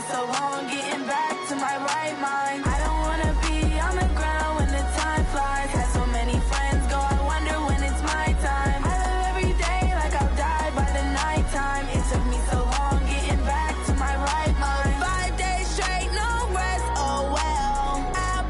so long getting back to my right mind. I don't wanna be on the ground when the time flies. Had so many friends go, I wonder when it's my time. I live every day like I'll die by the nighttime. It took me so long getting back to my right mind. 5 days straight, no rest, oh well. I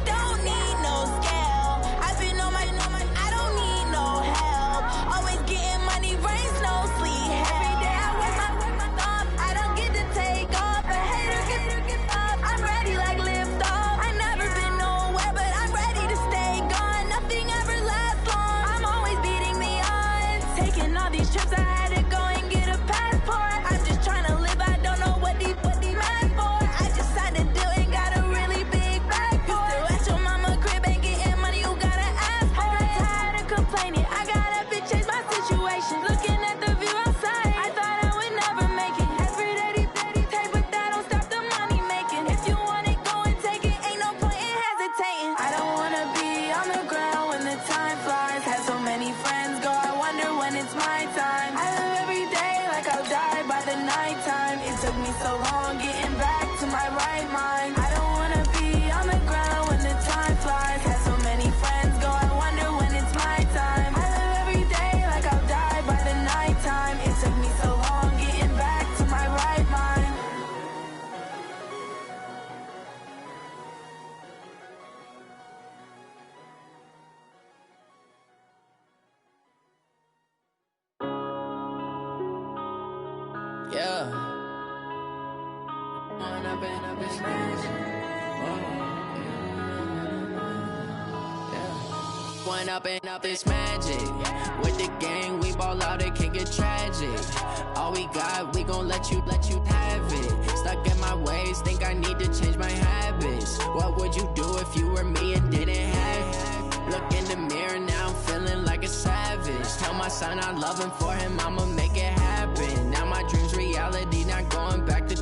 don't need no scale. I've been on my, I don't need no help. Always getting money, rain, snow, sleet. Every day I work my thumb. I don't get to take off. A hater get up. I'm ready like lift off. I never been nowhere, but I'm ready to stay gone. Nothing ever lasts long. I'm always beating the odds. Taking all these trips, I had to go and get a passport. I'm just trying to live. I don't know what these mad for. I just signed a deal and got a really big bag for it. Still at your mama crib and getting money, you gotta ask for it. I got tired of complaining. I gotta bitch change my situation. Looking at the view outside, I thought I would never make it. Every day take, but that don't stop the money making. If you want it, go and take it. Ain't no point in hesitating. I don't wanna be on the ground when the time flies. Had so many friends go, I wonder when it's my time. I live every day like I'll die by the nighttime. It took me so long getting back to my right mind. I don't wanna be on the ground when the time flies. Had so many friends go, I wonder when it's my time. I live every day like I'll die by the nighttime. It took me so long getting back to my right mind. Yeah. One up and up is magic. With the gang, we ball out, it can get tragic. All we got, we gon' let you have it. Stuck in my ways, think I need to change my habits. What would you do if you were me and didn't have it? Look in the mirror, now I'm feeling like a savage. Tell my son I love him, for him I'ma make it happen. Now my dream's reality, not going back to.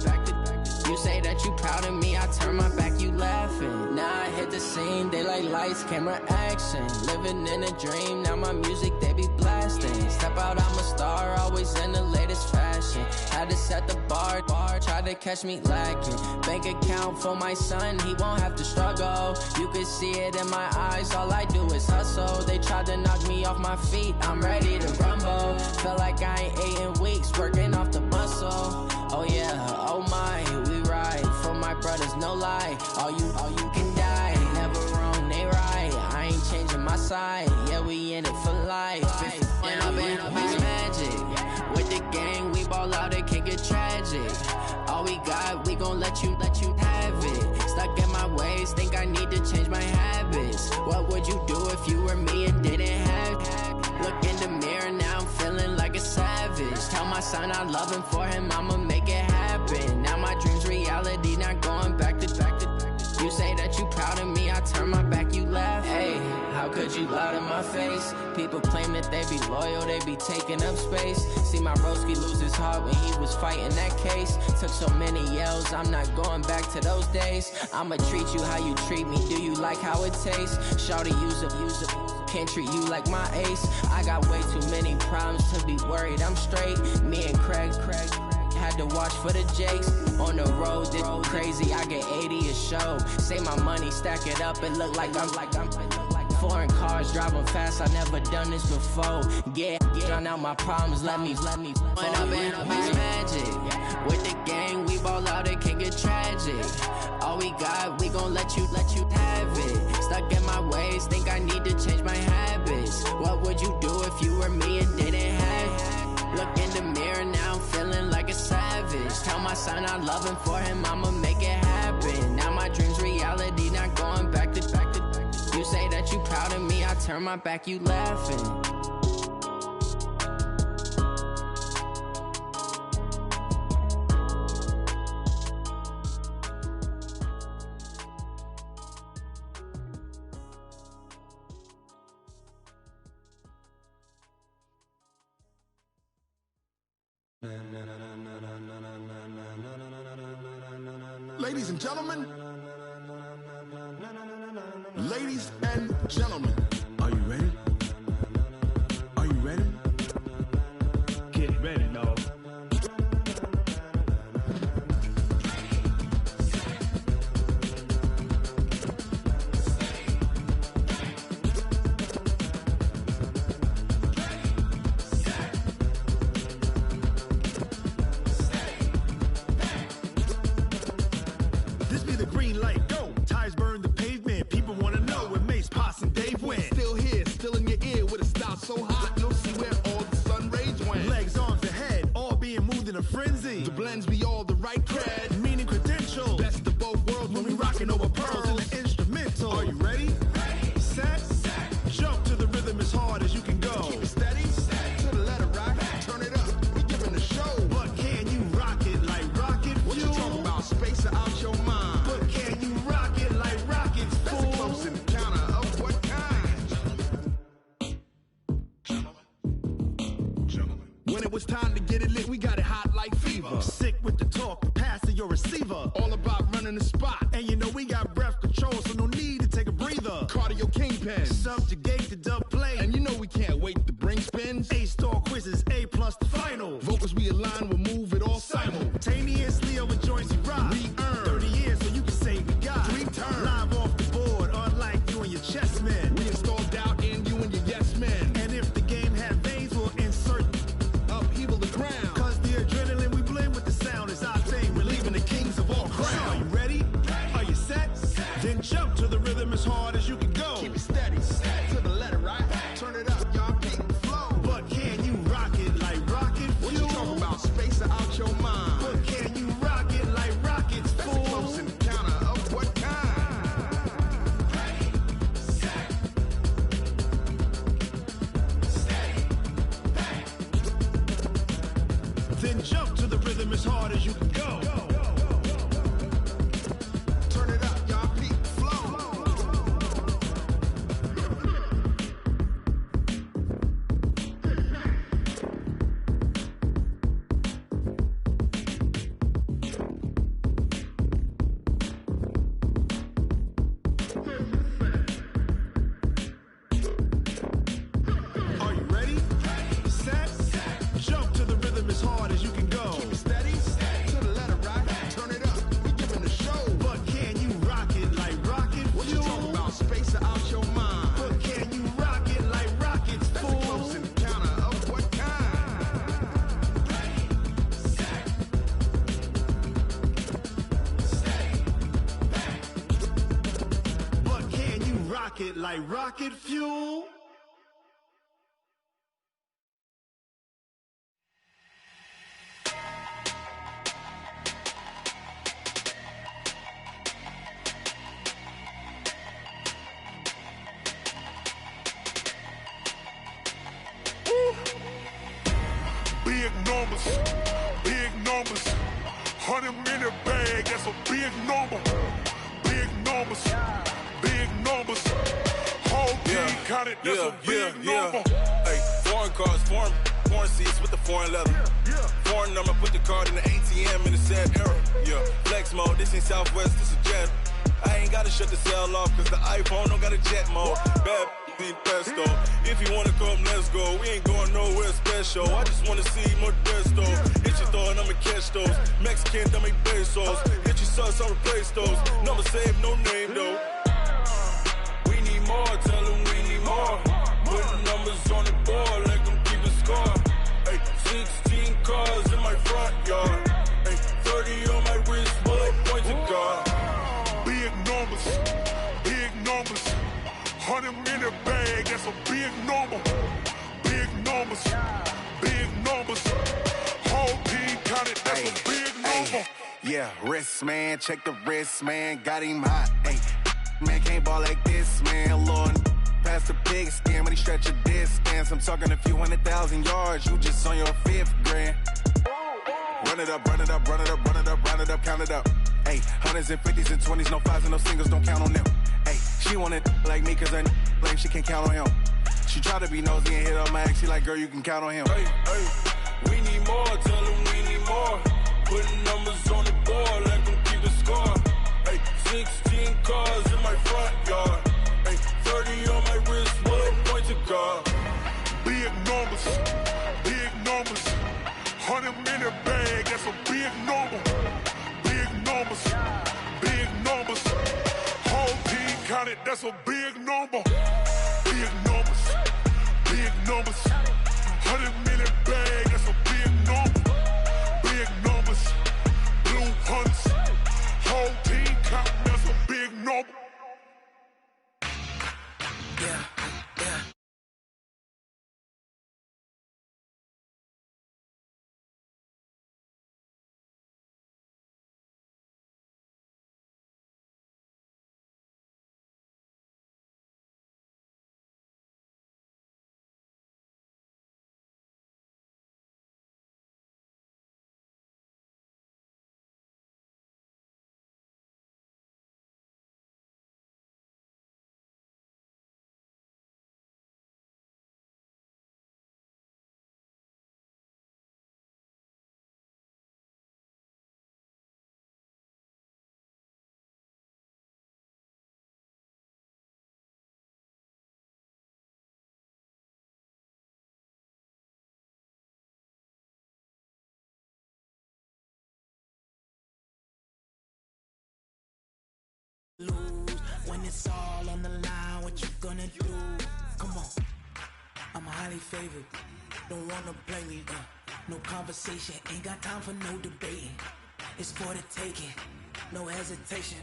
You say that you proud of me, I turn my back, you laughing. Now I hit the scene, they like lights, camera, action. Living in a dream, now my music, they be blasting. Step out, I'm a star, always in the latest fashion. Had to set the bar, try to catch me lacking. Bank account for my son, he won't have to struggle. You can see it in my eyes, all I do is hustle. They tried to knock me off my feet, I'm ready to rumble. Feel like I ain't ate in weeks, working off the muscle. Oh yeah, oh my, we ride for my brothers, no lie. All you can die, never wrong, they right. I ain't changing my side, yeah, we in it for life. And I've been magic. With the gang, we ball out, it can get tragic. All we got, we gon' let you have it. Stuck in my ways, think I need to change my habits. What would you do if you were me and didn't have it? Look in the mirror, now I'm feeling like a savage. Tell my son I love him, for him I'ma make it happen. Now my dream's reality, not going back to. You say that you proud of me, I turn my back, you laugh. Hey, how could you lie to my face? People claim that they be loyal, they be taking up space. See my broski lose his heart when he was fighting that case. Took so many yells, I'm not going back to those days. I'ma treat you how you treat me, do you like how it tastes? Shawty, use it, can't treat you like my ace. I got way too many problems to be worried, I'm straight. Me and Craig had to watch for the Jakes. On the road, this crazy, I get 80 a show. Say my money, stack it up, it look like I'm foreign cars, driving fast, I never done this before. Get drown out my problems, let me When up and up is magic. With the gang, we ball out, it can get tragic. All we got, we gon' let you have it. Stuck in my ways, think I need to change my habits. What would you do if you were me and didn't have it? Look in the mirror, now I'm feeling like a savage. Tell my son I love him, for him I'ma make it happen. Now my dream's reality, not going back to. You say that you proud of me, I turn my back, you laughing. Ladies and gentlemen, ladies and gentlemen, are you ready? Are you ready? Get ready, dog. a frenzy. The blends be all the right cred, meaning credential. Best of both worlds when we rockin' over pearls in the instrumental. Are you ready? Set. Jump to the rhythm as hard as you can go. Keep it steady. To the letter rock. Turn it up. We giving the show. But can you rock it like rocket fuel? What you talking about? Space out your mind. But can you rock it like rockets, fool? That's a close encounter of what kind? When it was time to get it lit, we got it hot like fever. Sick with the talk, pass to your receiver. All about running the spot. And you know we got breath control, so no need to take a breather. Cardio kingpin, subjugate the dub play. And you know we can't wait to bring spins. A-star quizzes, A+ the final. Vocals we align, we'll move it all simultaneously over joints we rock. We earn 30 years, so you can say we got 3 turns. Live off the board, unlike you and your chess men. We install doubt in you and your yes men. And if the game had veins, we'll insert upheaval the ground. Cause the adrenaline we blend with the sound is our thing. We're leaving the kings of all crowns. Are you ready? Are you set? Then jump to the rhythm as hard as you can go. Keep it steady. To the letter right. Turn it up, y'all peak the flow. But can you rock it like rocket fuel? What you talking about? Space out your mind. But can you rock it like rockets, fool? That's a close encounter of what kind? Ready, set, steady, bang. Then jump to the rhythm as hard as you can go. Turn it up, y'all peak the flow. Are you ready? Set. Jump to the rhythm as hard as you can go. Keep it steady. To the letter right. Turn it up. We giving the show. But can you rock it like rocket fuel? What you talking about? Space out your mind. But can you rock it like rockets, fool? That's a close encounter of what kind? Ready, set, steady, bang. But can you rock it like rocket fuel? Big numbers, big numbers. 100-minute bag, that's a big number. Big numbers, big numbers. Whole team counted, that's a big number. Hey, foreign cars, foreign seats with the foreign leather. Foreign number, put the card in the ATM in the sad era. Yeah, flex mode, this ain't Southwest, this is Jet. I ain't gotta shut the cell off, cause the iPhone don't got a jet mode. Bad need pesto. If you wanna come, let's go. We ain't going nowhere special. I just wanna see Modesto. Hit your thought, I'ma catch those. Mexican, I make pesos. Hit your sus, I'll replace those. Number saved, no name though. We need more, tell them we need more. Putting numbers on the board, like them keep a score. Hey, 16 cars in my front yard. Hey, 30 on my wrist, bullet points of God. Big numbers, big numbers. 100-minute bag, that's a big number. Big numbers, big numbers. Whole team counted, that's a big number. Yeah, wrist man, check the wrist man, got him hot. Ay, man can't ball like this, man. Lord, past the big skin when he stretch a distance. I'm talking a few 100,000 yards, you just on your 5th grand. Run it up, run it up, run it up, run it up, run it up, count it up. Ay, hundreds and 50s and 20s, no 5s and no singles, don't count on them. Ay, she want it like me, cause her blame, she can't count on him. She try to be nosy and hit up my ex, she like, girl, you can count on him. Hey, hey, we need more, tell them we need more. Putting numbers on the board, like them keep a score. Hey, 16 cars in my front yard. Hey, 30 on my wrist, bullet points of God. Big numbers, big numbers. 100-minute bag, that's a big number. Big numbers, big numbers. Whole team counted, that's a big number. Big numbers, big numbers. 100-minute bag, that's a big number. Big numbers, blue hunts. Whole team counting, that's a big number. when it's all on the line, what you gonna do? Come on, I'm highly favored. Don't wanna play me, no conversation, ain't got time for no debating. It's for the taking, no hesitation,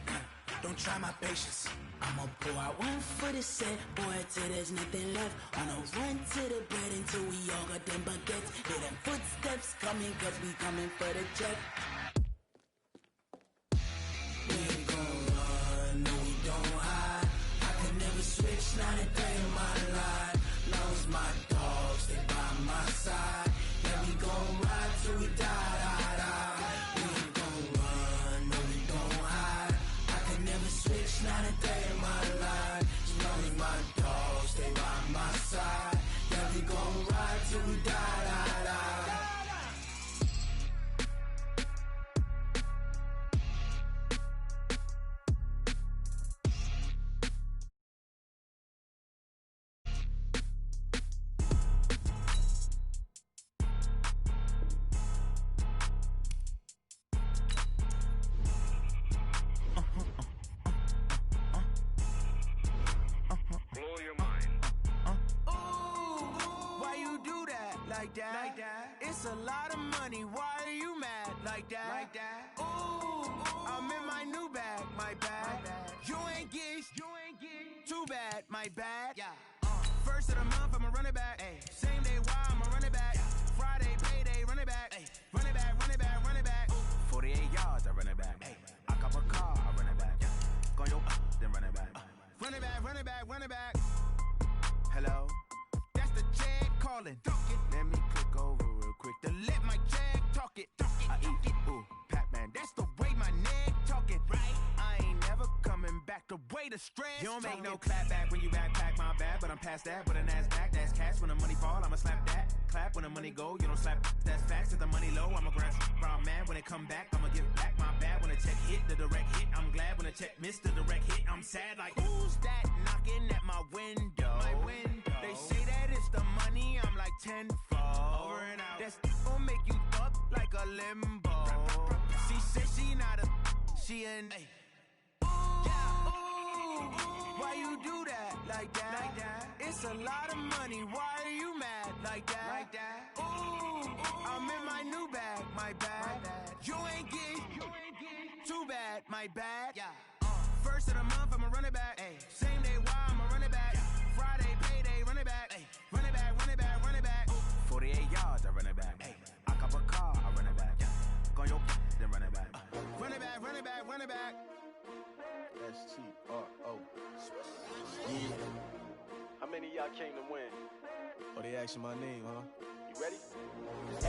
don't try my patience. I'ma pour out one for the set, boy, till there's nothing left. On a run to the bread until we all got them baguettes. Hear them footsteps coming, cause we coming for the check. We ain't gon' run, no we don't hide. I can never switch, not a day in my life. Long as my dogs, they by my side. Yeah, we gon' ride till we die, die, die. We ain't gon' run, no we don't hide. I can never switch, not a day in my life. As long as my dogs, they by my side. Yeah, we gon' ride till we die, die, die. Like that. It's a lot of money. Why are you mad like that? Like that. Ooh, I'm in my new bag. My bad. You ain't get too bad. My bad. Yeah. First of the month, I'ma run it back. Ay. Same day, why I'ma run it back. Friday, payday, run it back. Ay. Run it back, run it back, run it back. 48 yards, I run it back. Ay. I cop a car, I run it back. Go yo, then run it back. Run it back, run it back, run it back. Hello. That's the jag calling. Let me click over real quick to let my jag talk it. I eat it, ooh, Pac-Man. That's the way my neck talking. Right? I ain't never coming back the way the stress. You don't make no clap back when you backpack my bad, but I'm past that. But an ass back, that's cash. When the money fall, I'ma slap that. Clap when the money go, you don't slap. That's facts. If the money low, I'ma grab. I'm mad when it come back, I'ma give back my bad. When the check hit, the direct hit. I'm glad when the check missed the direct hit. I'm sad like who's that knocking at my window? My window. They say that it's the money, I'm like tenfold. Over and out. That's gon' make you up like a limbo. She said she not a, she an. Yeah, ooh, why you do that like that? Like that? It's a lot of money. Why are you mad like that? Like that? Ooh, I'm in my new bag. My bad. You ain't get too bad. My bad. Yeah. First of the month, I'ma run it back. Ay. Same day, why I'ma run it back. Friday, payday, run it back. Ay. Run it back, run it back, run it back. 48 yards, I run it back. Ay. I cop a car, I run it back. Go yo, then run it back. Run it back, run it back, run it back. S-T-R-O. Yeah. How many of y'all came to win? Oh, they asking my name, huh? You ready?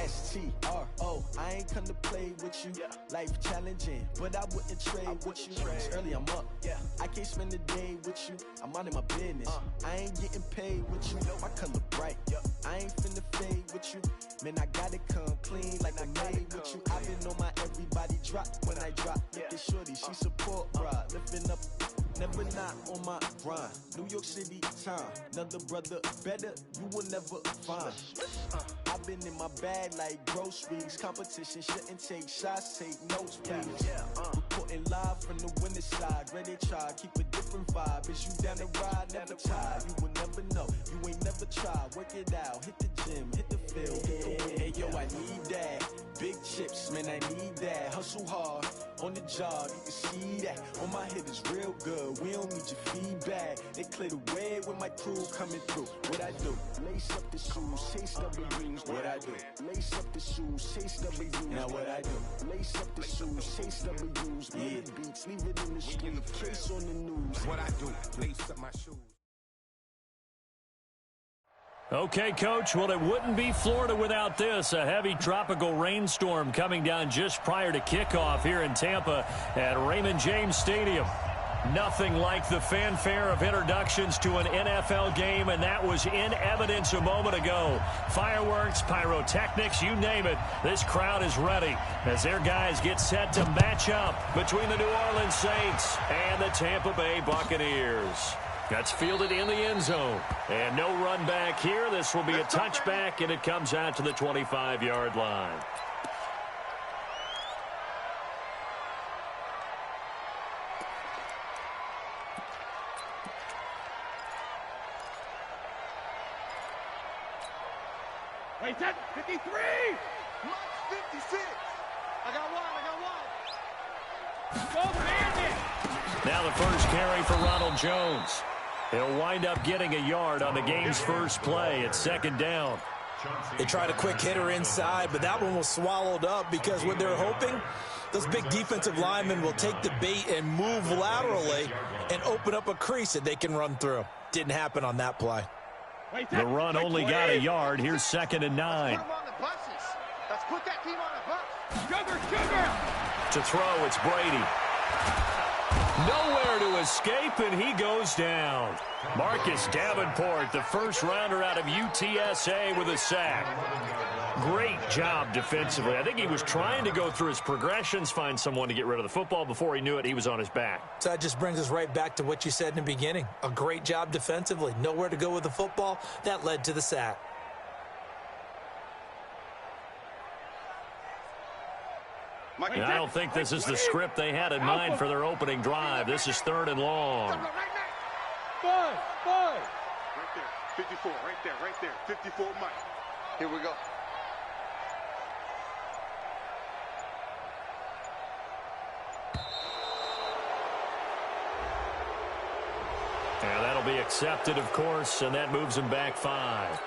S-T-R-O. I ain't come to play with you. Yeah. Life challenging, but I wouldn't trade with you. It's early, I'm up. Yeah. I can't spend the day with you. I'm out of my business. I ain't getting paid with you. My color bright. I ain't finna fade with you. Man, I gotta come clean like I made with you. I've been on my everybody drop when I drop. Look at shorty, she support, bruh. Lifting up. Never not on my grind. New York City time. Another brother better, you will never find. I've been in my bag like groceries. Competition shouldn't take shots, take notes, please. Reporting live from the winning side. Ready to try, keep a different vibe. Is you down the ride, never tired. You will never know, you ain't never tried. Work it out, hit the gym, hit the field. Hey yo, I need that. Big chips, man, I need that. Hustle hard, on the job, you can see that. On my head is real good, we don't need your feedback. They clear the way with my crew coming through. What I do? Lace up the shoes, chase W's. What I do? Lace up the shoes, chase W's. Now what I do? Lace up the shoes, chase W's. Yeah. Beats, leave it in the street, case on the news. What I do? Lace up my shoes. Okay, Coach, well, it wouldn't be Florida without this. A heavy tropical rainstorm coming down just prior to kickoff here in Tampa at Raymond James Stadium. Nothing like the fanfare of introductions to an NFL game, and that was in evidence a moment ago. Fireworks, pyrotechnics, you name it. This crowd is ready as their guys get set to match up between the New Orleans Saints and the Tampa Bay Buccaneers. That's fielded in the end zone. And no run back here. This will be a touchback, and it comes out to the 25-yard line. Wait, 53! Mike's 56. I got one. Go, Bandit! Now the first carry for Ronald Jones. He'll wind up getting a yard on the game's first play. It's second down. They tried a quick hitter inside, but that one was swallowed up because what they're hoping, those big defensive linemen will take the bait and move laterally and open up a crease that they can run through. Didn't happen on that play. The run only got a yard. Here's 2nd and 9. Put them on the buses. Let's put that team on the bus. Sugar! To throw, it's Brady. Nowhere to escape, and he goes down. Marcus Davenport, the first rounder out of UTSA, with a sack. Great job defensively. I think he was trying to go through his progressions, find someone to get rid of the football. Before he knew it, he was on his back. So that just brings us right back to what you said in the beginning. A great job defensively. Nowhere to go with the football. That led to the sack. And I don't think this is the script they had in mind for their opening drive. This is 3rd and long. Five! Right there. 54. Right there. 54 Mike. Here we go. And that'll be accepted, of course, and that moves him back 5.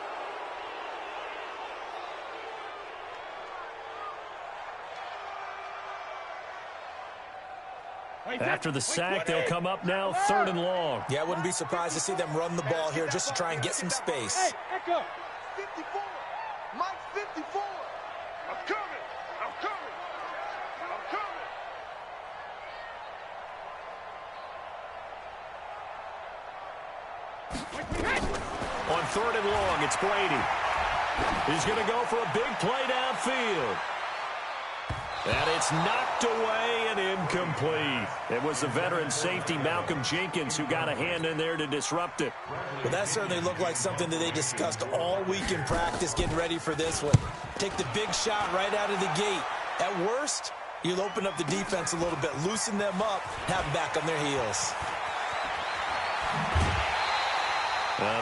After the sack, they'll come up now 3rd and long. Yeah, I wouldn't be surprised to see them run the ball here just to try and get some space. Hey, Echo! 54. Mike 54. I'm coming. On 3rd and long, it's Brady. He's going to go for a big play downfield. And it's knocked away and incomplete. It was the veteran safety Malcolm Jenkins who got a hand in there to disrupt it. Well, that certainly looked like something that they discussed all week in practice getting ready for this one. Take the big shot right out of the gate. At worst, you'll open up the defense a little bit, loosen them up, have them back on their heels.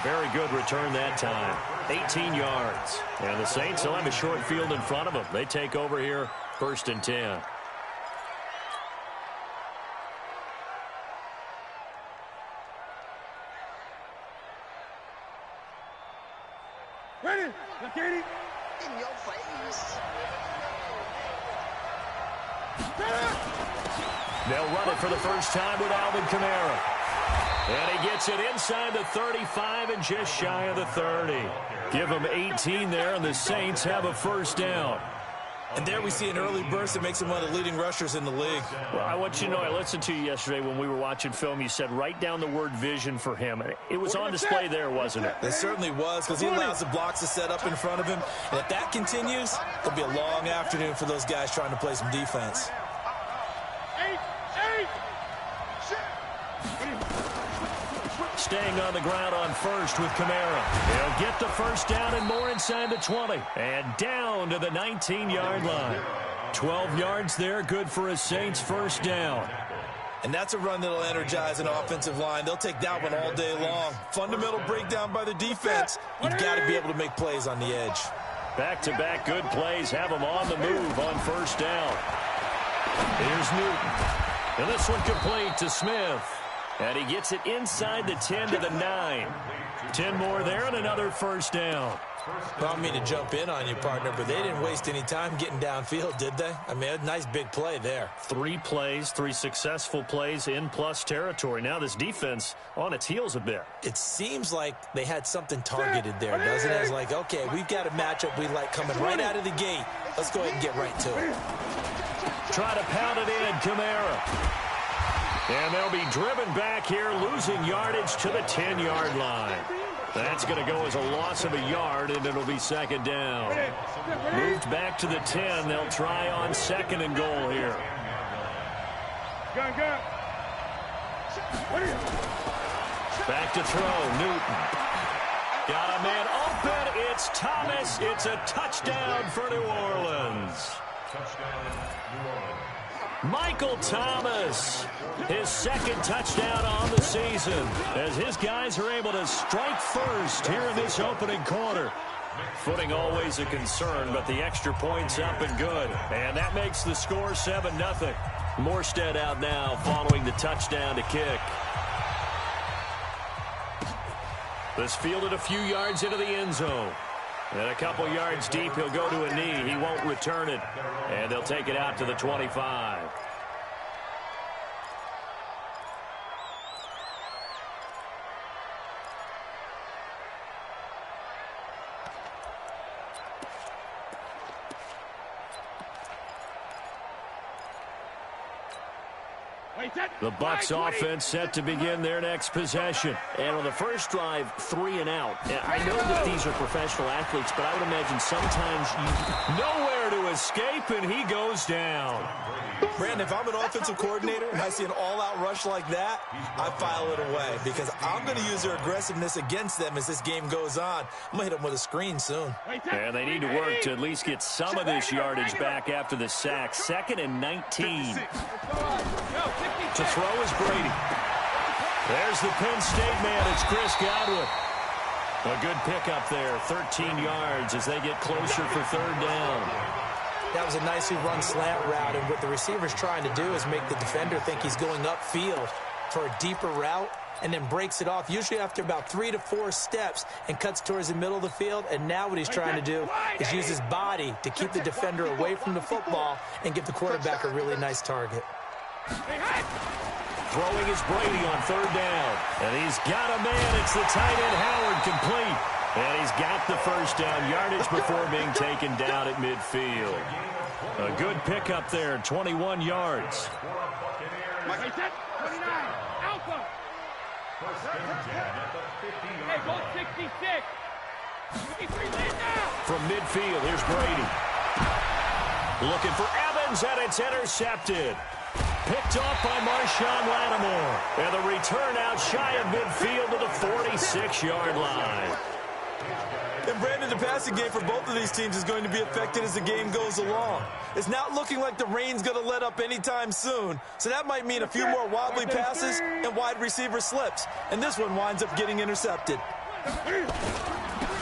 Very good return that time. 18 yards. And the Saints will have a short field in front of them. They take over here, 1st and 10. Ready? Look at it. In your face. They'll run it for the first time with Alvin Kamara. And he gets it inside the 35 and just shy of the 30. Give them 18 there, and the Saints have a first down. And there we see an early burst that makes him one of the leading rushers in the league. Well, I want you to know, I listened to you yesterday when we were watching film. You said write down the word vision for him. It was on display there, wasn't it? It certainly was, because he allows the blocks to set up in front of him. And if that continues, it'll be a long afternoon for those guys trying to play some defense. Staying on the ground on 1st with Kamara. He'll get the first down and more inside the 20. And down to the 19-yard line. 12 yards there, good for a Saints first down. And that's a run that'll energize an offensive line. They'll take that one all day long. Fundamental breakdown by the defense. You've got to be able to make plays on the edge. Back-to-back good plays have them on the move on first down. Here's Newton. And this one complete to Smith. And he gets it inside the 10 to the 9. 10 more there and another first down. Well, I don't mean to jump in on you, partner, but they didn't waste any time getting downfield, did they? I mean, a nice big play there. 3 plays, 3 successful plays in plus territory. Now this defense on its heels a bit. It seems like they had something targeted there, doesn't it? It's like, okay, we've got a matchup we like coming right out of the gate. Let's go ahead and get right to it. Try to pound it in, Kamara. And they'll be driven back here, losing yardage to the 10-yard line. That's going to go as a loss of a yard, and it'll be second down. Moved back to the 10. They'll try on 2nd and goal here. Back to throw, Newton. Got a man open. It's Thomas. It's a touchdown for New Orleans. Michael Thomas, his 2nd touchdown on the season, as his guys are able to strike first here in this opening quarter. Footing always a concern, but the extra point's up and good. And that makes the score 7-0. Morstead out now following the touchdown to kick. This fielded a few yards into the end zone. And a couple yards deep, he'll go to a knee. He won't return it. And they'll take it out to the 25. The Bucs offense set to begin their next possession. And on the first drive, 3 and out. I know that these are professional athletes, but I would imagine sometimes nowhere to escape, and he goes down. Brandon, if I'm an offensive coordinator and I see an all-out rush like that, I file it away because I'm going to use their aggressiveness against them as this game goes on. I'm going to hit them with a screen soon. And they need to work to at least get some of this yardage back after the sack. 2nd and 19. To throw is Brady. There's the Penn State man. It's Chris Godwin. A good pickup there. 13 yards as they get closer for 3rd down. That was a nicely run slant route, and what the receiver's trying to do is make the defender think he's going upfield for a deeper route and then breaks it off, usually after about 3 to 4 steps, and cuts towards the middle of the field. And now what he's trying to do is use his body to keep the defender away from the football and give the quarterback a really nice target. Throwing is Brady on 3rd down. And he's got a man. It's the tight end Howard, complete. And he's got the 1st down yardage before being taken down at midfield. A good pickup there, 21 yards. From midfield, here's Brady. Looking for Evans, and it's intercepted. Picked off by Marshawn Lattimore. And the return out shy of midfield to the 46-yard line. And Brandon, the passing game for both of these teams is going to be affected as the game goes along. It's not looking like the rain's going to let up anytime soon. So that might mean a few more wobbly passes and wide receiver slips. And this one winds up getting intercepted.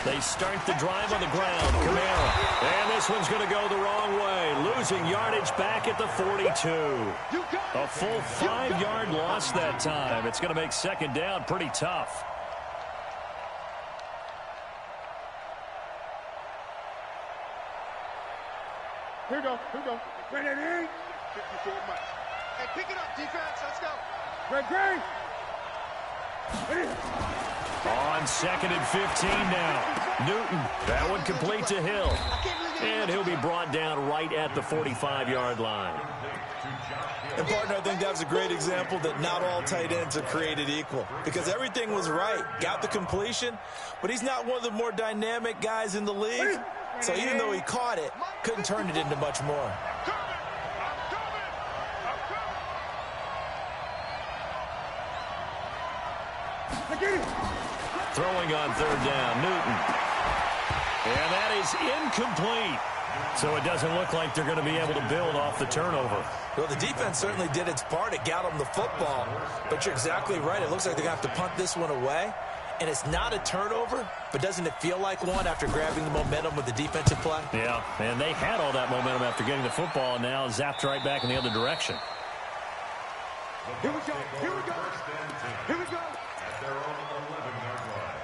They start the drive on the ground. Kamara. And this one's going to go the wrong way. Losing yardage back at the 42. A full 5-yard loss that time. It's going to make 2nd down pretty tough. Here we go. Ready? 54 Mike. Hey, pick it up, defense. Let's go. Ready. On 2nd and 15 now. Newton. That one complete to Hill. And he'll be brought down right at the 45-yard line. And, partner, I think that was a great example that not all tight ends are created equal. Because everything was right. Got the completion. But he's not one of the more dynamic guys in the league. So even though he caught it, couldn't turn it into much more. Throwing on 3rd down, Newton. And that is incomplete. So it doesn't look like they're going to be able to build off the turnover. Well, the defense certainly did its part. It got them the football. But you're exactly right. It looks like they're going to have to punt this one away. And it's not a turnover, but doesn't it feel like one after grabbing the momentum with the defensive play? Yeah, and they had all that momentum after getting the football, and now zapped right back in the other direction. Here we go. Here we go. Here we go. At their own 11-yard line.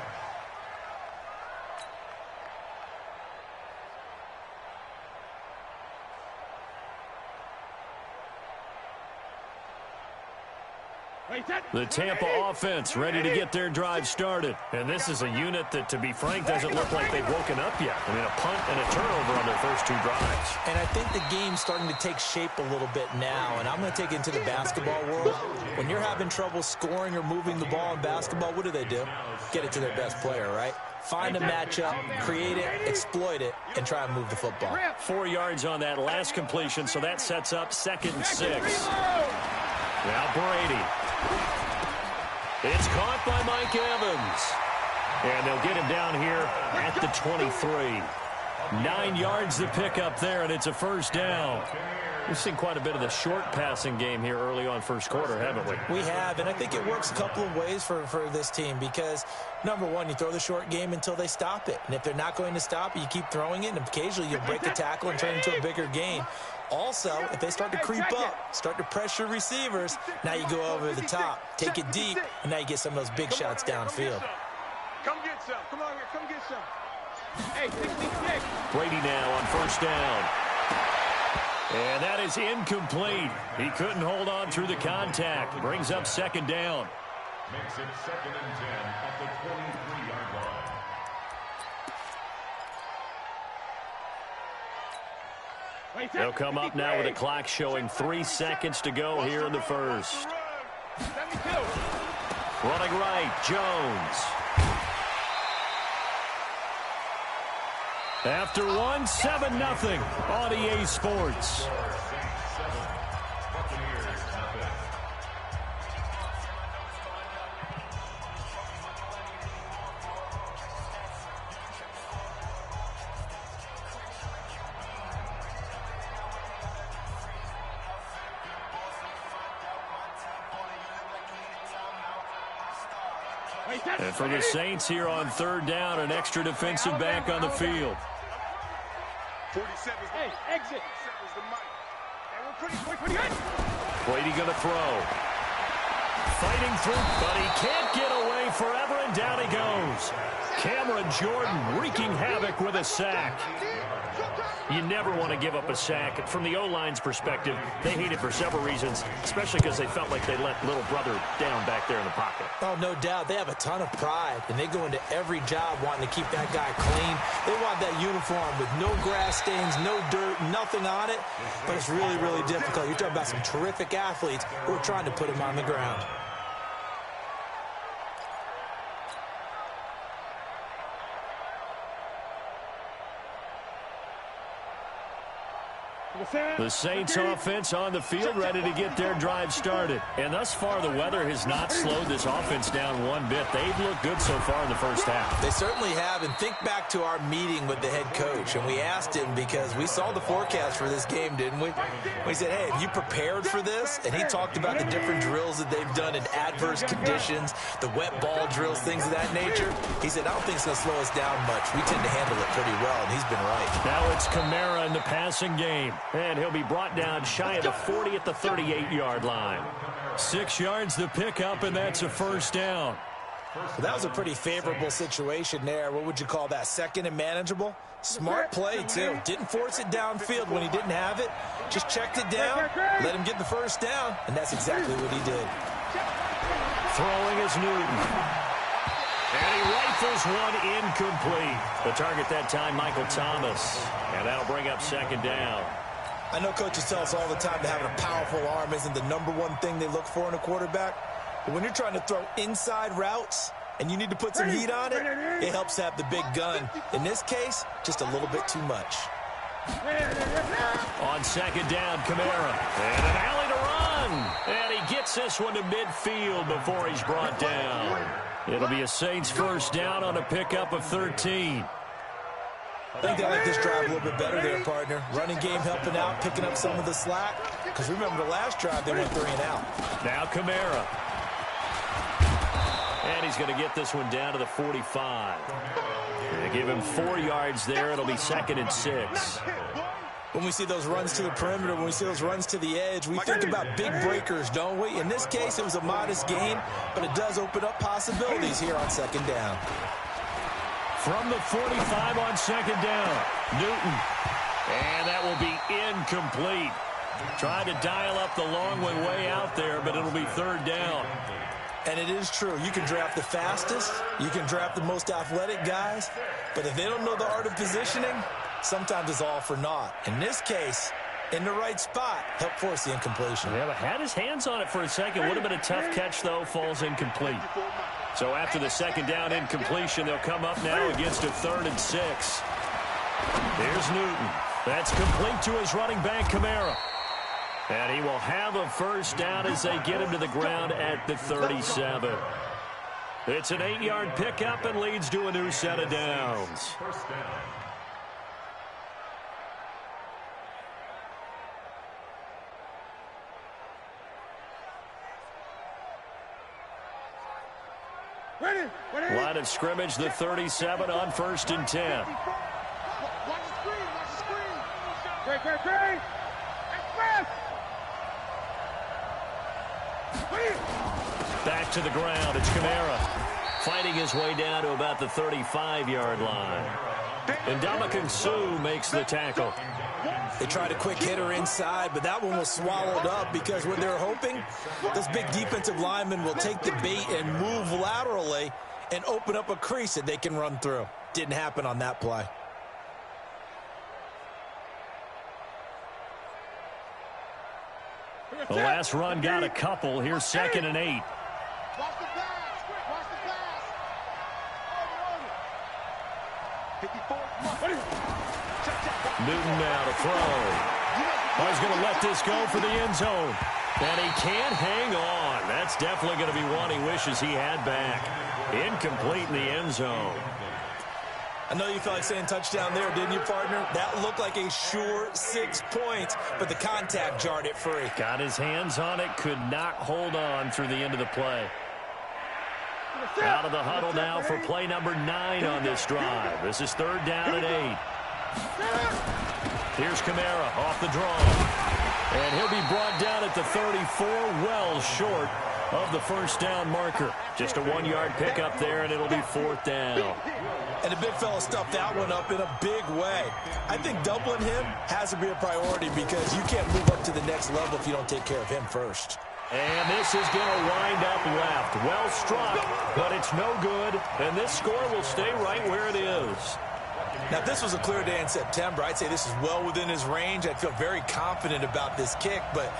The Tampa offense ready to get their drive started. And this is a unit that, to be frank, doesn't look like they've woken up yet. I mean, a punt and a turnover on their first 2 drives. And I think the game's starting to take shape a little bit now. And I'm going to take it into the basketball world. When you're having trouble scoring or moving the ball in basketball, what do? Get it to their best player, right? Find a matchup, create it, exploit it, and try and move the football. 4 yards on that last completion, so that sets up 2nd and 6. Now Brady. It's caught by Mike Evans. And they'll get him down here at the 23. 9 yards to pick up there, and it's a 1st down. We've seen quite a bit of the short passing game here early on first quarter, haven't we? We have, and I think it works a couple of ways for this team because, number one, you throw the short game until they stop it. And if they're not going to stop it, you keep throwing it, and occasionally you'll break a tackle and turn it into a bigger gain. Also, if they start to creep up, start to pressure receivers, now you go over the top, take it deep, and now you get some of those big shots downfield. Come get some. Come on here. Come get some. Hey, 66. Brady now on first down. And that is incomplete. He couldn't hold on through the contact. Brings up second down. Makes it 2nd and 10 at the 23-yard line. They'll come up now with a clock showing 3 seconds to go here in the first. Running right, Jones. After one, 7-0 on EA Sports. And for the Saints here on third down, an extra defensive back on the field. 47. Hey, exit. Brady going to throw. Fighting through, but he can't get away forever, and down he goes. Cameron Jordan wreaking havoc with a sack. You never want to give up a sack. From the O-line's perspective, they hate it for several reasons, especially because they felt like they let little brother down back there in the pocket. Oh, no doubt. They have a ton of pride, and they go into every job wanting to keep that guy clean. They want that uniform with no grass stains, no dirt, nothing on it, but it's really, really difficult. You're talking about some terrific athletes who are trying to put him on the ground. The Saints offense on the field, ready to get their drive started. And thus far, the weather has not slowed this offense down one bit. They've looked good so far in the first half. They certainly have. And think back to our meeting with the head coach. And we asked him, because we saw the forecast for this game, didn't we? We said, hey, have you prepared for this? And he talked about the different drills that they've done in adverse conditions, the wet ball drills, things of that nature. He said, I don't think it's going to slow us down much. We tend to handle it pretty well, and he's been right. Now it's Kamara in the passing game. And he'll be brought down shy of the 40 at the 38-yard line. 6 yards to pick up, and that's a first down. Well, that was a pretty favorable situation there. What would you call that? Second and manageable? Smart play, too. Didn't force it downfield when he didn't have it. Just checked it down, let him get the first down, and that's exactly what he did. Throwing is Newton. And he rifles one incomplete. The target that time, Michael Thomas. And that'll bring up second down. I know coaches tell us all the time that having a powerful arm isn't the #1 thing they look for in a quarterback. But when you're trying to throw inside routes and you need to put some heat on it, it helps to have the big gun. In this case, just a little bit too much. On second down, Kamara. And an alley to run. And he gets this one to midfield before he's brought down. It'll be a Saints first down on a pickup of 13. I think they like this drive a little bit better there, partner. Running game helping out, picking up some of the slack. Because remember the last drive, they went 3 and out. Now Kamara. And he's going to get this one down to the 45. They give him 4 yards there. It'll be 2nd and 6. When we see those runs to the perimeter, when we see those runs to the edge, we think about big breakers, don't we? In this case, it was a modest gain, but it does open up possibilities here on second down. From the 45 on second down, Newton. And that will be incomplete. Tried to dial up the long one way out there, but it'll be third down. And it is true. You can draft the fastest. You can draft the most athletic guys. But if they don't know the art of positioning, sometimes it's all for naught. In this case, in the right spot, helped force the incompletion. Yeah, but had his hands on it for a second. Would have been a tough catch, though. Falls incomplete. So after the second down incompletion, they'll come up now against a 3rd and 6. There's Newton. That's complete to his running back, Kamara. And he will have a first down as they get him to the ground at the 37. It's an 8-yard pickup and leads to a new set of downs. Line of scrimmage, the 37 on 1st and 10. Watch the screen, watch the screen. Great. Back to the ground, it's Kamara. Fighting his way down to about the 35-yard line. And Ndamukong Suh makes the tackle. They tried a quick hitter inside, but that one was swallowed up because when they're hoping, those big defensive linemen will take the bait and move laterally and open up a crease that they can run through. Didn't happen on that play. The last run got a couple. Here's 2nd and 8. Watch the pass. Watch the pass. Over. 54. Newton now to throw. Oh, he's going to let this go for the end zone. And he can't hang on. That's definitely going to be one he wishes he had back. Incomplete in the end zone. I know you felt like saying touchdown there, didn't you, partner? That looked like a sure 6 points, but the contact jarred it free. Got his hands on it, could not hold on through the end of the play. Out of the huddle now for play number 9 on this drive. This is 3rd down and 8. Here's Kamara off the draw. And he'll be brought down at the 34, well short of the 1st down marker. Just a 1-yard pickup there, and it'll be 4th down. And the big fella stuffed that one up in a big way. I think doubling him has to be a priority because you can't move up to the next level if you don't take care of him first. And this is going to wind up left. Well struck, but it's no good. And this score will stay right where it is. Now, if this was a clear day in September, I'd say this is well within his range. I'd feel very confident about this kick, but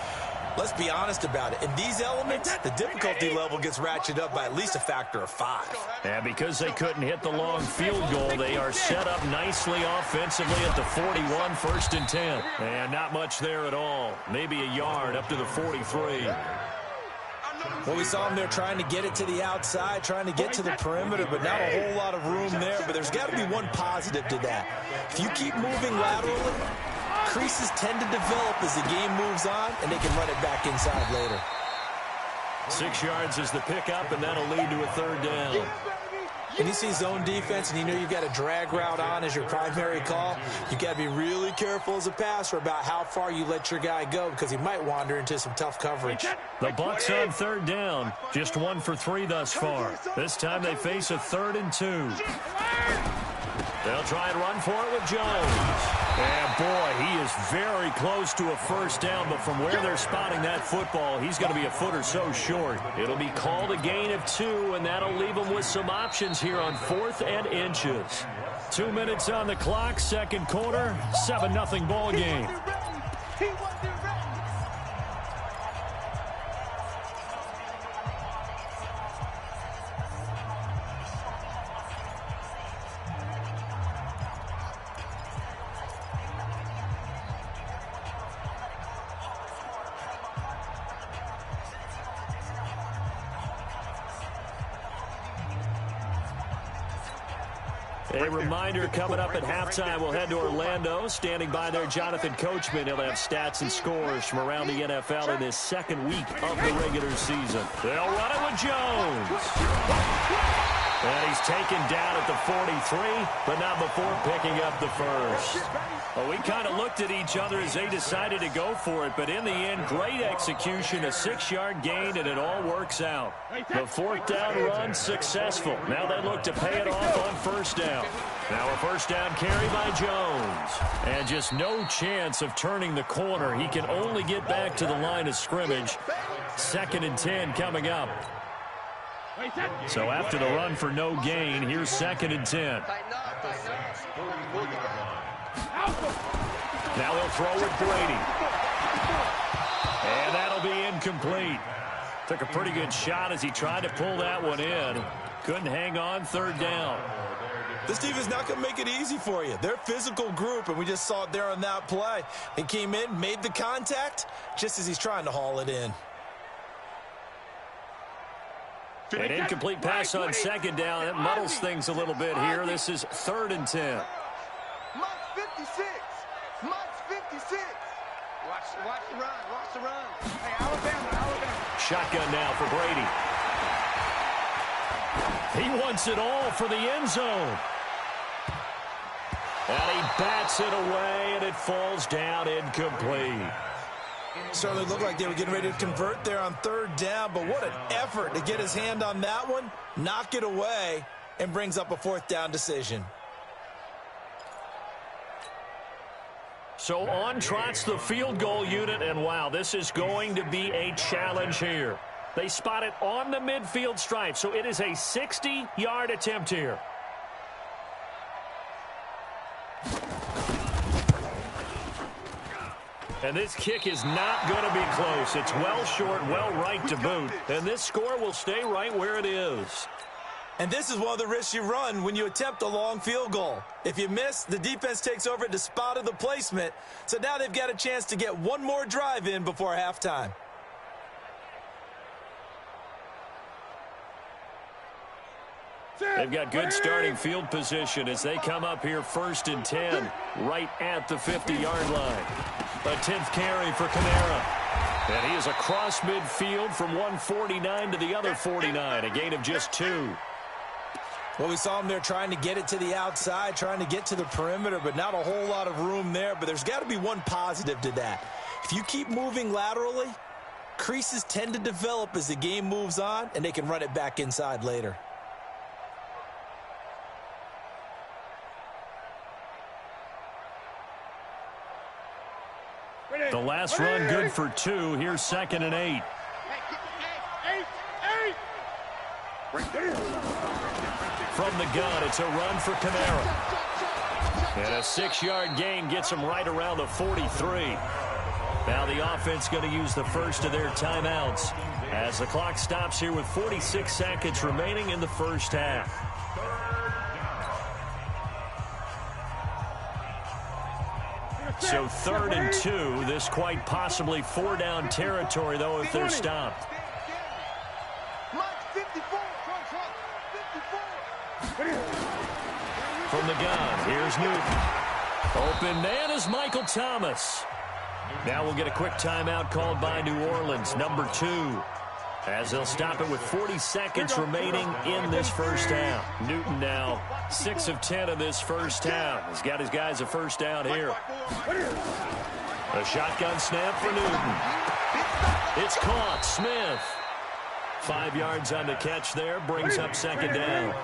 let's be honest about it. In these elements, the difficulty level gets ratcheted up by at least a factor of 5. And because they couldn't hit the long field goal, they are set up nicely offensively at the 41, 1st and 10. And not much there at all. Maybe a yard up to the 43. Well, we saw him there trying to get it to the outside, trying to get to the perimeter, but not a whole lot of room there. But there's got to be one positive to that. If you keep moving laterally, creases tend to develop as the game moves on, and they can run it back inside later. 6 yards is the pickup, and that'll lead to a 3rd down. When you see zone defense and you know you've got a drag route on as your primary call, you've got to be really careful as a passer about how far you let your guy go because he might wander into some tough coverage. The Bucs on 3rd down. Just 1 for 3 thus far. This time they face a 3rd and 2. They'll try and run for it with Jones. And, boy, he is very close to a 1st down, but from where they're spotting that football, he's going to be a foot or so short. It'll be called a gain of 2, and that'll leave them with some options here on 4th and inches. 2 minutes on the clock, 2nd quarter, 7-0 ball game. A reminder coming up at halftime, we'll head to Orlando. Standing by there, Jonathan Coachman. He'll have stats and scores from around the NFL in this 2nd week of the regular season. They'll run it with Jones. And he's taken down at the 43, but not before picking up the 1st. Well, we kind of looked at each other as they decided to go for it, but in the end, great execution, a 6-yard gain, and it all works out. The 4th down run successful. Now they look to pay it off on 1st down. Now a 1st down carry by Jones. And just no chance of turning the corner. He can only get back to the line of scrimmage. 2nd and 10 coming up. So after the run for no gain, here's 2nd and 10. Now he'll throw with Brady. And that'll be incomplete. Took a pretty good shot as he tried to pull that one in. Couldn't hang on, 3rd down. This team is not going to make it easy for you. They're a physical group, and we just saw it there on that play. He came in, made the contact, just as he's trying to haul it in. An incomplete pass on 2nd down. That muddles things a little bit here. This is 3rd and 10. Mark 56. Mark 56. Watch the run. Watch the run. Hey, Alabama. Shotgun now for Brady. He wants it all for the end zone. And he bats it away, and it falls down incomplete. Certainly looked like they were getting ready to convert there on third down, but what an effort to get his hand on that one, knock it away, and brings up a fourth down decision. So on trots the field goal unit, and wow, this is going to be a challenge here. They spot it on the midfield stripe, so it is a 60-yard attempt here. And this kick is not going to be close. It's well short, well right to boot. And this score will stay right where it is. And this is one of the risks you run when you attempt a long field goal. If you miss, the defense takes over at the spot of the placement. So now they've got a chance to get one more drive in before halftime. They've got good starting field position as they come up here 1st and 10, right at the 50-yard line. A 10th carry for Kamara. And he is across midfield from 149 to the other 49, a gain of just 2. Well, we saw him there trying to get it to the outside, trying to get to the perimeter, but not a whole lot of room there. But there's got to be one positive to that. If you keep moving laterally, creases tend to develop as the game moves on, and they can run it back inside later. The last run good for 2. Here's 2nd and 8. From the gun, it's a run for Kamara. And a 6-yard gain gets him right around the 43. Now the offense going to use the first of their timeouts as the clock stops here with 46 seconds remaining in the first half. So 3rd and 2, this quite possibly 4-down territory, though, if they're stopped. From the gun, here's Newton. Open man is Michael Thomas. Now we'll get a quick timeout called by New Orleans, number 2. As they'll stop it with 40 seconds remaining in this first half. Newton now 6 of 10 in this first half. He's got his guys a first down here. A shotgun snap for Newton. It's caught. Smith. 5 yards on the catch there. Brings up 2nd down.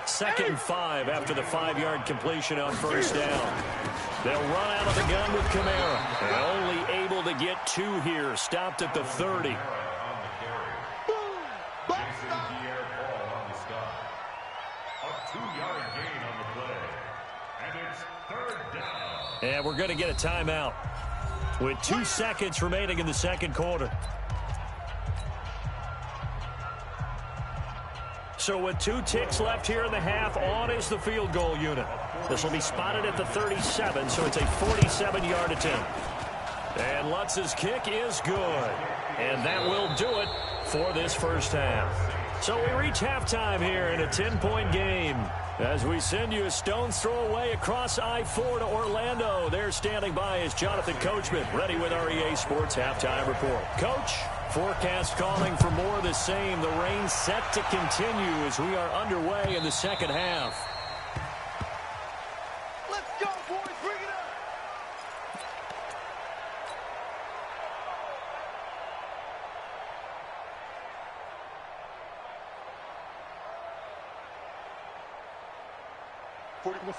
2nd and 5 after the 5-yard completion on first down. They'll run out of the gun with Kamara. And only able to get 2 here. Stopped at the 30. And we're going to get a timeout with 2 seconds remaining in the second quarter. So with 2 ticks left here in the half, on is the field goal unit. This will be spotted at the 37, so it's a 47-yard attempt. And Lutz's kick is good. And that will do it for this first half. So we reach halftime here in a 10-point game. As we send you a stone's throw away across I-4 to Orlando. There standing by is Jonathan Coachman, ready with our EA Sports Halftime Report. Coach, forecast calling for more of the same. The rain set to continue as we are underway in the second half. Let's go, boys. Bring it up.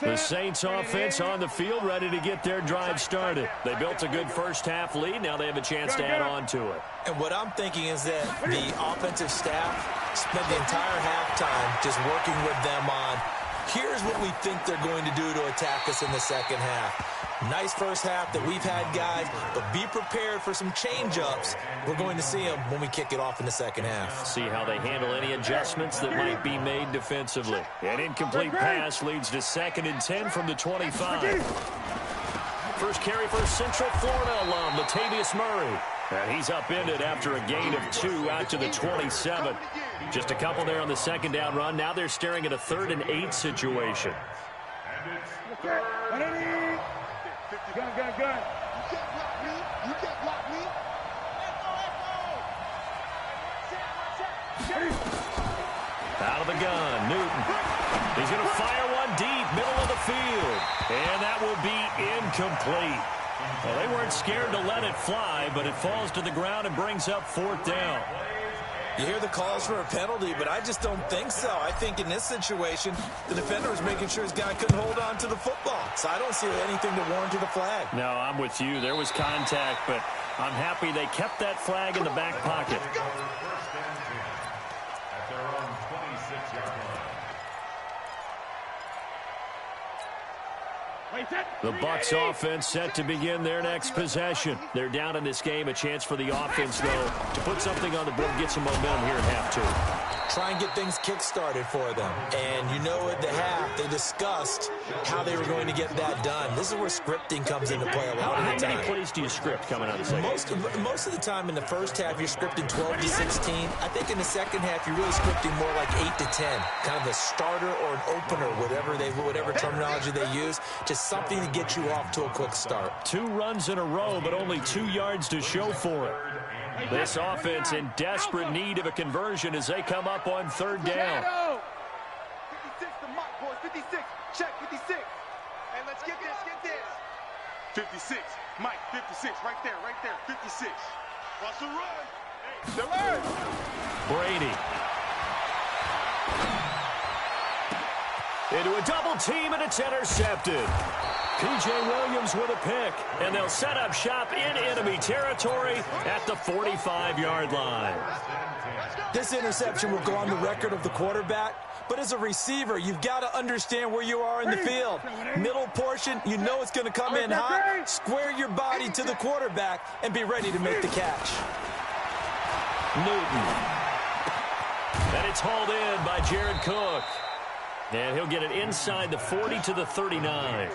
The Saints offense on the field, ready to get their drive started. They built a good first half lead. Now they have a chance to add on to it. And what I'm thinking is that the offensive staff spent the entire halftime just working with them on, here's what we think they're going to do to attack us in the second half. Nice first half that we've had, guys, but be prepared for some change-ups. We're going to see them when we kick it off in the second half. See how they handle any adjustments that might be made defensively. An incomplete pass leads to 2nd and 10 from the 25. First carry for Central Florida alum, Latavius Murray. And he's upended after a gain of 2 out to the 27. Just a couple there on the second down run. Now they're staring at a 3rd and 8 situation. Gun. You can't block me. You can't block me. Out of the gun. Newton. He's going to fire one deep, middle of the field. And that will be incomplete. Well, they weren't scared to let it fly, but it falls to the ground and brings up 4th down. You hear the calls for a penalty, but I just don't think so. I think in this situation, the defender was making sure his guy couldn't hold on to the football. So I don't see anything to warrant the flag. No, I'm with you. There was contact, but I'm happy they kept that flag in the back pocket. At their own 26-yard line. The Bucs offense set to begin their next possession. They're down in this game. A chance for the offense, though, to put something on the board, get some momentum here in half 2. Try and get things kick-started for them. And you know at the half, they discussed how they were going to get that done. This is where scripting comes into play a lot of the time. How many plays do you script coming out of the second? Most of the time in the first half, you're scripting 12 to 16. I think in the second half, you're really scripting more like 8 to 10. Kind of a starter or an opener, whatever terminology they use. Just something to get you off to a quick start. 2 runs in a row, but only 2 yards to show for it. This offense in desperate need of a conversion as they come up on 3rd down. 56 to Mike, boys. 56. Check 56. Hey, let's get this. 56. Mike, 56. Right there. 56. Russell run. Hey, run. Brady. Into a double team, and it's intercepted. P.J. Williams with a pick, and they'll set up shop in enemy territory at the 45-yard line. This interception will go on the record of the quarterback, but as a receiver, you've got to understand where you are in the field. Middle portion, you know it's going to come in hot. Square your body to the quarterback and be ready to make the catch. Newton. And it's hauled in by Jared Cook. And he'll get it inside the 40 to the 39.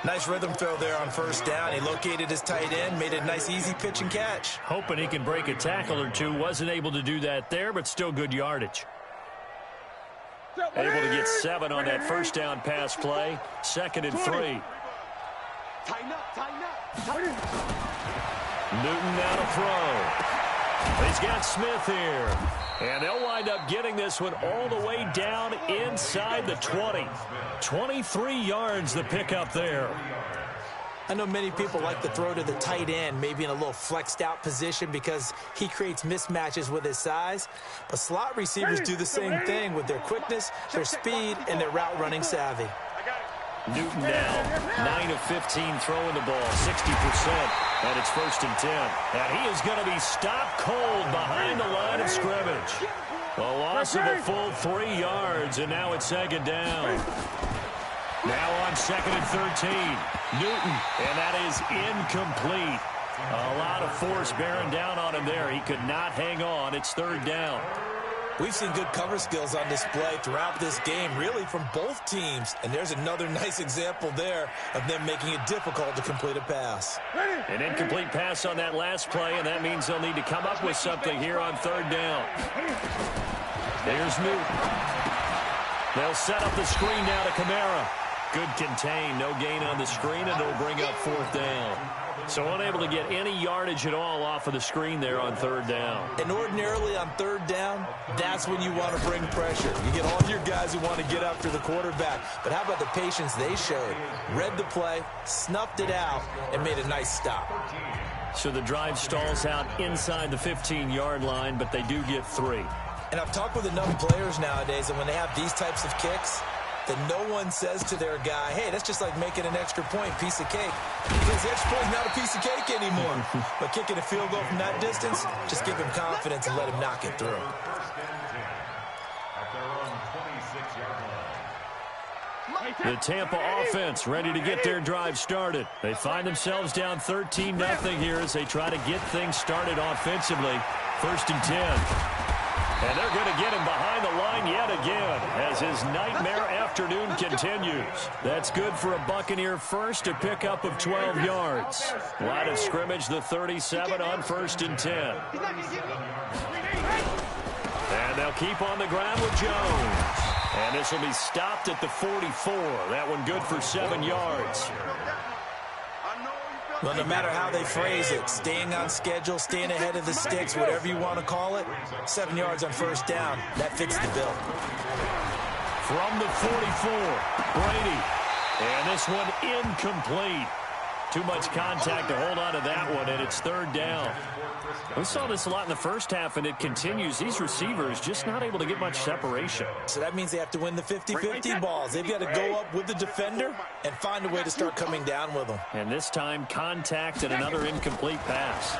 Nice rhythm throw there on 1st down. He located his tight end, made a nice easy pitch and catch. Hoping he can break a tackle or two. Wasn't able to do that there, but still good yardage. Able to get 7 on that 1st down pass play. 2nd and 3. Tighten up. Newton now to throw. He's got Smith here. And they'll wind up getting this one all the way down inside the 20. 23 yards the pickup there. I know many people like to throw to the tight end, maybe in a little flexed out position because he creates mismatches with his size. But slot receivers do the same thing with their quickness, their speed, and their route running savvy. Newton now 9 of 15 throwing the ball, 60%, and it's 1st and 10. And he is going to be stopped cold behind the line of scrimmage. A loss of a full 3 yards, and now it's 2nd down. Now on 2nd and 13, Newton, and that is incomplete. A lot of force bearing down on him there. He could not hang on. It's 3rd down. We've seen good cover skills on display throughout this game, really from both teams. And there's another nice example there of them making it difficult to complete a pass. An incomplete pass on that last play, and that means they'll need to come up with something here on 3rd down. There's Newton. They'll set up the screen now to Kamara. Good contain, no gain on the screen, and it'll bring up 4th down. So unable to get any yardage at all off of the screen there on 3rd down. And ordinarily on 3rd down, that's when you want to bring pressure. You get all your guys who want to get after the quarterback. But how about the patience they showed? Read the play, snuffed it out, and made a nice stop. So the drive stalls out inside the 15-yard line, but they do get 3. And I've talked with enough players nowadays, and when they have these types of kicks, that no one says to their guy, hey, that's just like making an extra point, piece of cake. Because the extra point is not a piece of cake anymore. But kicking a field goal from that distance, just give him confidence and let him knock it through. The Tampa offense ready to get their drive started. They find themselves down 13-0 here as they try to get things started offensively. 1st and 10. And they're going to get him behind the line yet again as his nightmare afternoon continues. That's good for a Buccaneer first, a pickup of 12 yards. Line of scrimmage, the 37 on 1st and 10. And they'll keep on the ground with Jones. And this will be stopped at the 44. That one good for 7 yards. I know you feel Well, no matter how they phrase it, staying on schedule, staying ahead of the sticks, whatever you want to call it, 7 yards on first down, that fits the bill. From the 44, Brady. And this one incomplete. Too much contact to hold on to that one, and it's third down. We saw this a lot in the first half, and it continues. These receivers just not able to get much separation. So that means they have to win the 50-50 balls. They've got to go up with the defender and find a way to start coming down with them. And this time, contact and another incomplete pass.